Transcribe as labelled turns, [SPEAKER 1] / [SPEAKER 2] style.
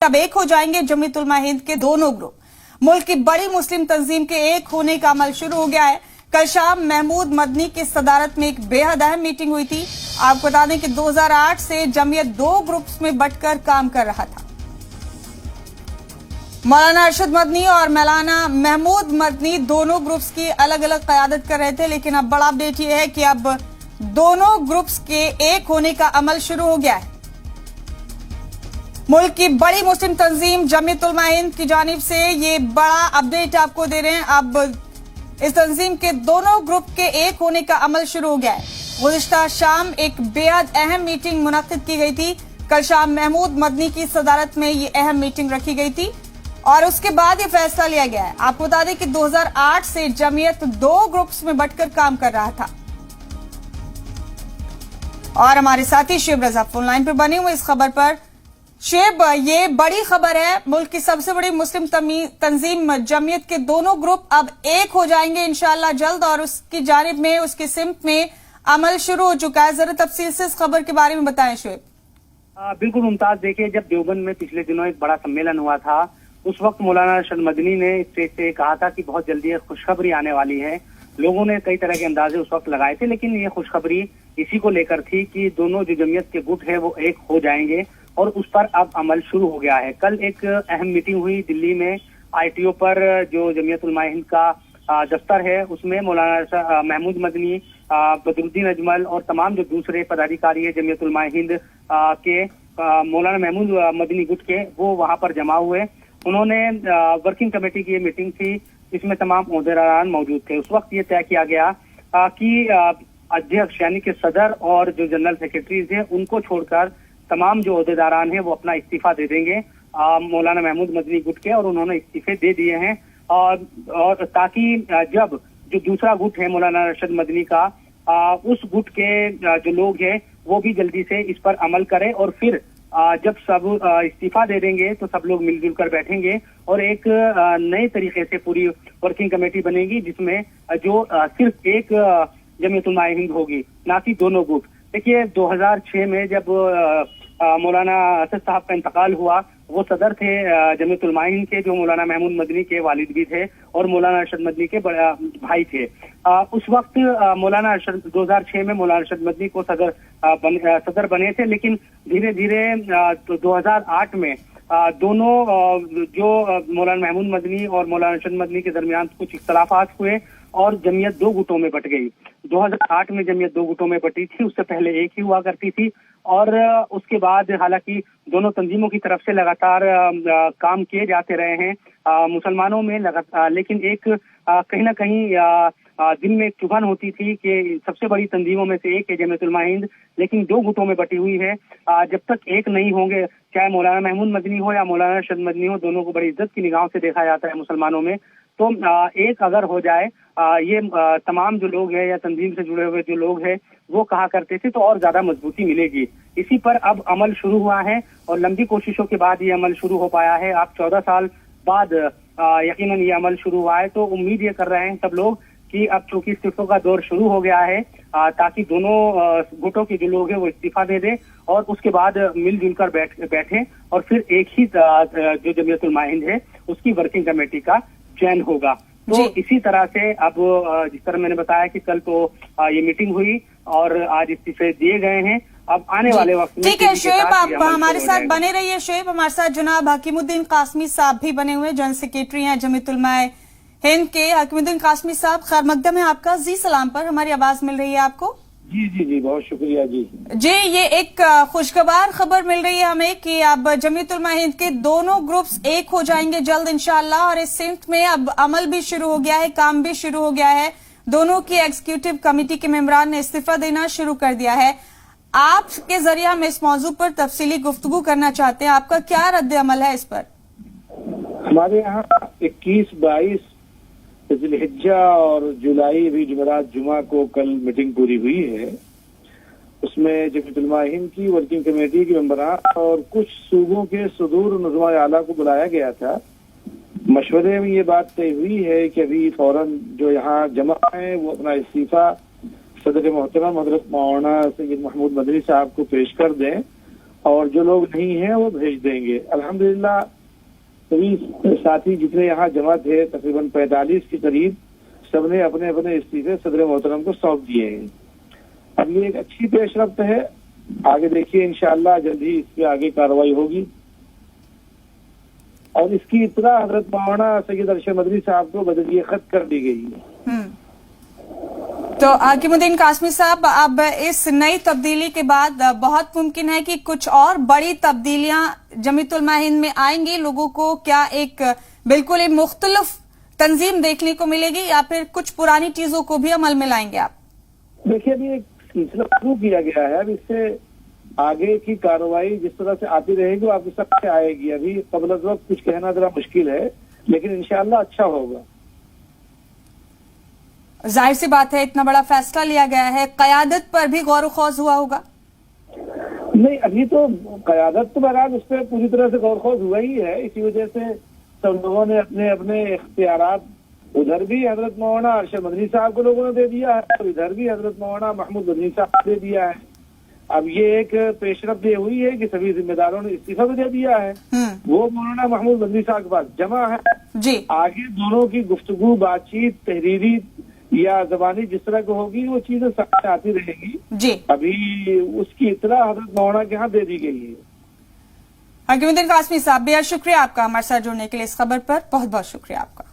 [SPEAKER 1] अब एक हो जाएंगे जमीयत उलमा हिंद के दोनों ग्रुप। मुल्क की बड़ी मुस्लिम तंजीम के एक होने का अमल शुरू हो गया है। कल शाम महमूद मदनी की सदारत में एक बेहद अहम मीटिंग हुई थी। आपको बता दें कि 2008 से जमीयत दो ग्रुप्स में बंटकर काम कर रहा था। मौलाना अरशद मदनी और मौलाना महमूद मदनी दोनों ग्रुप्स की अलग अलग क़यादत कर रहे थे, लेकिन अब बड़ा अपडेट यह है कि अब दोनों ग्रुप्स के एक होने का अमल शुरू हो गया है। मुल्क की बड़ी मुस्लिम तंजीम जमीयत उलमा हिंद की जानिब से ये बड़ा अपडेट आपको दे रहे हैं। अब इस तंजीम के दोनों ग्रुप के एक होने का अमल शुरू हो गया है। गुज़िश्ता शाम एक बेहद अहम मीटिंग मुनक्किद की गई थी। कल शाम महमूद मदनी की सदारत में ये अहम मीटिंग रखी गई थी और उसके बाद ये फैसला लिया गया है। आपको बता दें कि 2008 से जमीयत दो ग्रुप्स में बंटकर काम कर रहा था। और हमारे साथी शेब रजा फोन लाइन पर बने हुए इस खबर पर। शेब, ये बड़ी खबर है। मुल्क की सबसे बड़ी मुस्लिम तंजीम जमीयत के दोनों ग्रुप अब एक हो जाएंगे इंशाअल्लाह जल्द, और उसकी जानिब में उसकी सिमत में अमल शुरू हो चुका है। जरा तफसील से इस खबर के बारे में बताएं शेब।
[SPEAKER 2] बिल्कुल मुमताज, देखिए, जब देवबंद में पिछले दिनों एक बड़ा सम्मेलन हुआ था, उस वक्त मौलाना अरशद मदनी ने स्टेज से कहा था कि बहुत जल्दी एक खुशखबरी आने वाली है। लोगों ने कई तरह के अंदाजे उस वक्त लगाए थे, लेकिन ये खुशखबरी इसी को लेकर थी कि दोनों जो जमीयत के गुट है वो एक हो जाएंगे, और उस पर अब अमल शुरू हो गया है। कल एक अहम मीटिंग हुई दिल्ली में ITO पर, जो जमीयत उलमा हिंद का दफ्तर है, उसमें मौलाना महमूद मदनी, बदरुद्दीन अजमल और तमाम जो दूसरे पदाधिकारी है जमीयत उलमा हिंद के, मौलाना महमूद मदनी गुट के, वो वहां पर जमा हुए। उन्होंने वर्किंग कमेटी की ये मीटिंग थी, इसमें तमाम ओहदेदारान मौजूद थे। उस वक्त ये तय किया गया कि अध्यक्ष यानी कि सदर और जो जनरल सेक्रेटरीज हैं उनको छोड़कर तमाम जो ओहदेदारान हैं वो अपना इस्तीफा दे देंगे मौलाना महमूद मदनी गुट के, और उन्होंने इस्तीफे दे दिए हैं। और ताकि जब जो दूसरा गुट है मौलाना अरशद मदनी का, उस गुट के जो लोग हैं वो भी जल्दी से इस पर अमल करें, और फिर जब सब इस्तीफा दे देंगे तो सब लोग मिलजुल कर बैठेंगे और एक नए तरीके से पूरी वर्किंग कमेटी बनेगी, जिसमें जो सिर्फ एक जमीयत उलमा हिंद होगी, ना कि दोनों गुट। देखिए, 2006 में जब मौलाना असद साहब का इंतकाल हुआ, वो सदर थे जमीयत उलमा हिंद के, जो मौलाना महमूद मदनी के वालिद भी थे और मौलाना अरशद मदनी के भाई थे। उस वक्त मौलाना अरशद 2006 में मौलाना अरशद मदनी को सदर बने थे, लेकिन धीरे धीरे 2008 में दोनों जो मौलाना महमूद मदनी और मौलाना अरशद मदनी के दरमियान कुछ इख्तलाफात हुए और जमीयत दो गुटों में बट गई। 2008 में जमीयत दो गुटों में बटी थी, उससे पहले एक ही हुआ करती थी। और उसके बाद हालांकि दोनों तंजीमों की तरफ से लगातार काम किए जाते रहे हैं मुसलमानों में लगातार, लेकिन एक कहीं ना कहीं दिल में एक चुभन होती थी कि सबसे बड़ी तंजीमों में से एक है जमीयत उलमा हिंद, लेकिन दो गुटों में बटी हुई है। जब तक एक नहीं होंगे, चाहे मौलाना महमूद मदनी हो या मौलाना अरशद मदनी हो, दोनों को बड़ी इज्जत की निगाहों से देखा जाता है मुसलमानों में। तो एक अगर हो जाए, ये तमाम जो लोग हैं या तंजीम से जुड़े हुए जो लोग हैं वो कहा करते थे, तो और ज्यादा मजबूती मिलेगी। इसी पर अब अमल शुरू हुआ है और लंबी कोशिशों के बाद ये अमल शुरू हो पाया है। अब 14 साल बाद यकीनन ये अमल शुरू हुआ है, तो उम्मीद ये कर रहे हैं सब लोग कि अब चूंकि इस्तीफों का दौर शुरू हो गया है, ताकि दोनों गुटों के जो लोग हैं वो इस्तीफा दे दें और उसके बाद मिलजुल कर बैठें और फिर एक ही जो जमीयत उलमा हिंद है उसकी वर्किंग कमेटी का चयन होगा। तो इसी तरह से अब जिस तरह मैंने बताया कि कल तो ये मीटिंग हुई और आज इस्तीफे दिए गए हैं। अब आने वाले वक्त में
[SPEAKER 1] ठीक है शोएब, आप हमारे साथ बने रहिए। शोएब, हमारे साथ जनाब हकीमुद्दीन कासमी साहब भी बने हुए, जनरल सेक्रेटरी हैं जमीयत उलमा हिंद के। हकीमुद्दीन कासमी साहब, खैर मकदम है आपका। जी सलाम पर हमारी आवाज मिल रही है आपको?
[SPEAKER 3] जी जी जी, बहुत शुक्रिया जी।
[SPEAKER 1] ये एक खुशगवार खबर मिल रही है हमें कि अब जमीयत उलमा हिंद के दोनों ग्रुप्स एक हो जाएंगे जल्द इंशाअल्लाह, और इस सिमत में अब अमल भी शुरू हो गया है, काम भी शुरू हो गया है। दोनों की एग्जीक्यूटिव कमेटी के मेंबरान ने इस्तीफा देना शुरू कर दिया है। आपके जरिए हम इस मौजू पर तफसीली गुफ्तगू करना चाहते हैं, आपका क्या रद्द अमल है इस पर?
[SPEAKER 3] हमारे यहाँ 21-22 ज़िलहिज्जा और जुलाई भी जुमेरात जुमा को कल मीटिंग पूरी हुई है। उसमें जमीयत उलमा हिंद की वर्किंग कमेटी के मेंबरान और कुछ सूबों के सदूर नज़मा आला को बुलाया गया था। मशवरे में ये बात तय हुई है कि अभी फौरन जो यहाँ जमा है वो अपना इस्तीफा सदर मोहतरम हजरत मौलाना सैयद महमूद मदनी साहब को पेश कर दें اور جو لوگ نہیں ہیں وہ بھیج دیں گے. الحمدللہ سبھی ساتھی جتنے یہاں جمع تھے تقریباً 45 کے قریب سب نے اپنے اپنے استعفے صدر محترم کو سونپ دیے ہیں. اب یہ ایک اچھی پیش رفت ہے. آگے دیکھیے انشاءاللہ جلد ہی اس پہ آگے کارروائی ہوگی اور اس کی اطلاع حضرت مولانا سید ارشد مدنی صاحب کو بدلیہ خط کر دی گئی ہے.
[SPEAKER 1] تو حکیم الدین قاسمی صاحب، اب اس نئی تبدیلی کے بعد بہت ممکن ہے کہ کچھ اور بڑی تبدیلیاں جمیعت علماء ہند میں آئیں گی. لوگوں کو کیا ایک بالکل ہی مختلف تنظیم دیکھنے کو ملے گی یا پھر کچھ پرانی چیزوں کو بھی عمل میں لائیں گے آپ؟
[SPEAKER 3] دیکھیے ابھی ایک سلسلہ شروع کیا گیا ہے. اب اس سے آگے کی کارروائی جس طرح سے آتی رہے گی وہ آپ کے سب سے آئے گی. ابھی قبل از وقت کچھ کہنا ذرا مشکل ہے لیکن انشاءاللہ اچھا ہوگا.
[SPEAKER 1] ظاہر سی بات ہے اتنا بڑا فیصلہ لیا گیا ہے، قیادت پر بھی غور و خوض ہوا ہوگا؟
[SPEAKER 3] نہیں، ابھی تو قیادت تو بہرحال اس پہ پوری طرح سے غور خوض ہوا ہی ہے. اسی وجہ سے سب لوگوں نے اپنے اپنے اختیارات ادھر بھی حضرت مولانا ارشد مدنی صاحب کو لوگوں نے دے دیا ہے اور ادھر بھی حضرت مولانا محمود مدنی صاحب کو دے دیا ہے. اب یہ ایک پیش رفت یہ ہوئی ہے کہ سبھی ذمہ داروں نے استعفیٰ بھی دے دیا ہے. وہ مولانا محمود مدنی صاحب کے پاس جمع ہے.
[SPEAKER 1] جی،
[SPEAKER 3] آگے دونوں کی گفتگو بات چیت تحریری یا زبانی جس طرح کی ہوگی وہ چیزیں سامنے آتی رہیں گی.
[SPEAKER 1] جی،
[SPEAKER 3] ابھی اس کی اطلاع حضرت مولانا کے ہاں دے دی گئی ہے.
[SPEAKER 1] حکیم الدین قاسمی صاحب، بہت شکریہ آپ کا ہمارے ساتھ جڑنے کے لیے. اس خبر پر بہت بہت شکریہ آپ کا.